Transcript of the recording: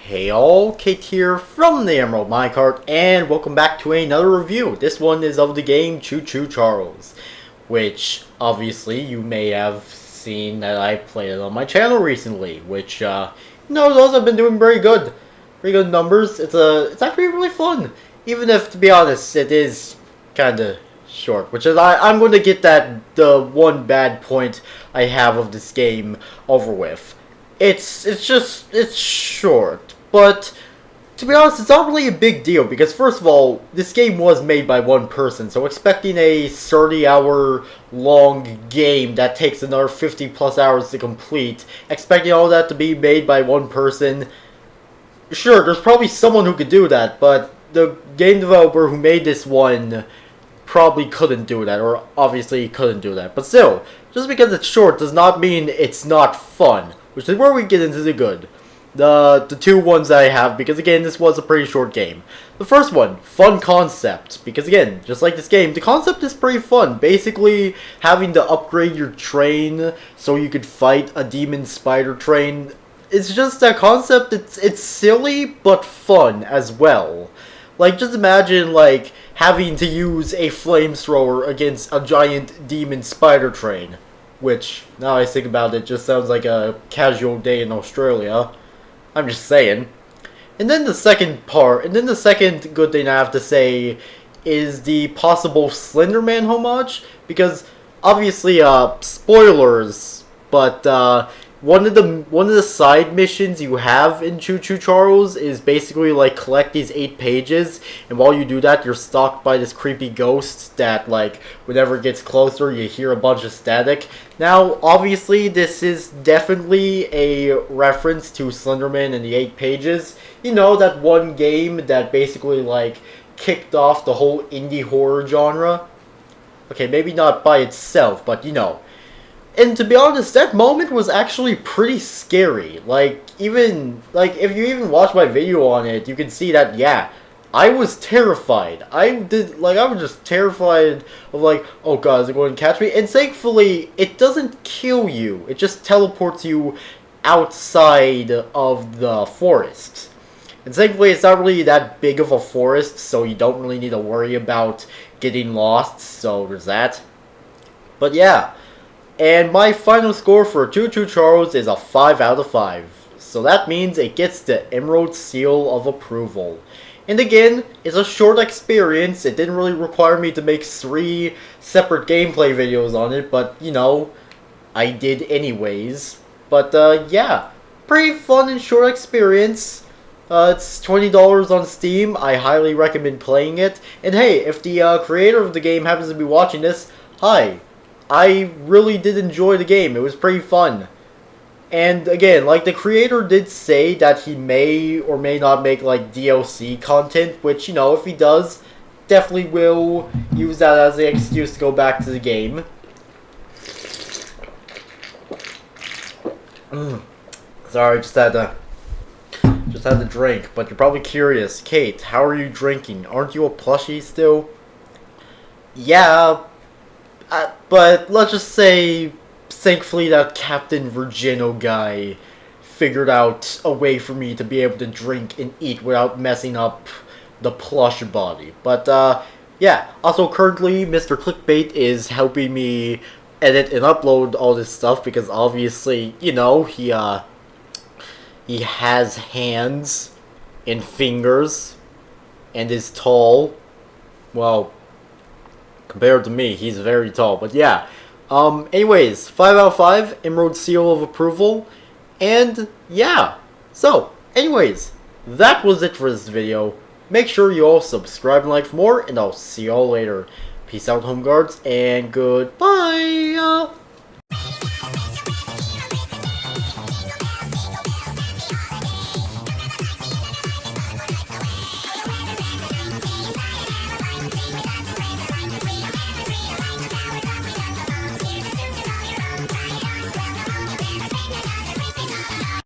Hey all, Kate here from the Emerald Minecart, and welcome back to another review. This one is of the game Choo-Choo Charles, which obviously you may have seen that I played it on my channel recently, which those have been doing very good numbers. It's actually really fun, even if, to be honest, it is kind of short, which is I'm going to get the one bad point I have of this game over with. It's short, but to be honest, it's not really a big deal because, first of all, this game was made by one person, so expecting a 30-hour long game that takes another 50 plus hours to complete, expecting all that to be made by one person, sure, there's probably someone who could do that, but the game developer who made this one probably couldn't do that, or obviously couldn't do that. But still, just because it's short does not mean it's not fun, which is where we get into the good. The two ones that I have, because again, this was a pretty short game. The first one, fun concept, because again, just like this game, the concept is pretty fun. Basically, having to upgrade your train so you could fight a demon spider train. It's just that concept, it's silly, but fun as well. Like, just imagine, like, having to use a flamethrower against a giant demon spider train. Which, now I think about it, just sounds like a casual day in Australia. I'm just saying. And then the second good thing I have to say is the possible Slender Man homage. Because, obviously, spoilers, but, one of the side missions you have in Choo-Choo Charles is basically like collect these 8 pages, and while you do that, you're stalked by this creepy ghost that, like, whenever it gets closer, you hear a bunch of static. Now, obviously, this is definitely a reference to Slenderman and the 8 pages. You know, that one game that basically, like, kicked off the whole indie horror genre? Okay, maybe not by itself, but you know. And to be honest, that moment was actually pretty scary. Like, if you even watch my video on it, you can see that, yeah, I was terrified. I was just terrified of, like, oh god, is it going to catch me? And thankfully, it doesn't kill you. It just teleports you outside of the forest. And thankfully, it's not really that big of a forest, so you don't really need to worry about getting lost, so there's that. But yeah. And my final score for Choo-Choo Charles is a 5 out of 5. So that means it gets the Emerald Seal of Approval. And again, it's a short experience. It didn't really require me to make 3 separate gameplay videos on it, but, you know, I did anyways. But, yeah, pretty fun and short experience. It's $20 on Steam. I highly recommend playing it. And hey, if the creator of the game happens to be watching this, hi. I really did enjoy the game. It was pretty fun. And again, like, the creator did say that he may or may not make, like, DLC content, which, you know, if he does, definitely will use that as an excuse to go back to the game. Sorry, just had to drink. But you're probably curious, Kate, how are you drinking? Aren't you a plushie still? Yeah. But let's just say, thankfully, that Captain Virgino guy figured out a way for me to be able to drink and eat without messing up the plush body. But, yeah. Also, currently, Mr. Clickbait is helping me edit and upload all this stuff because, obviously, you know, he has hands and fingers and is tall. Well, compared to me, he's very tall. But yeah. Anyways, 5 out of 5. Emerald Seal of Approval. And yeah. So, anyways, that was it for this video. Make sure you all subscribe and like for more. And I'll see you all later. Peace out, home guards. And goodbye.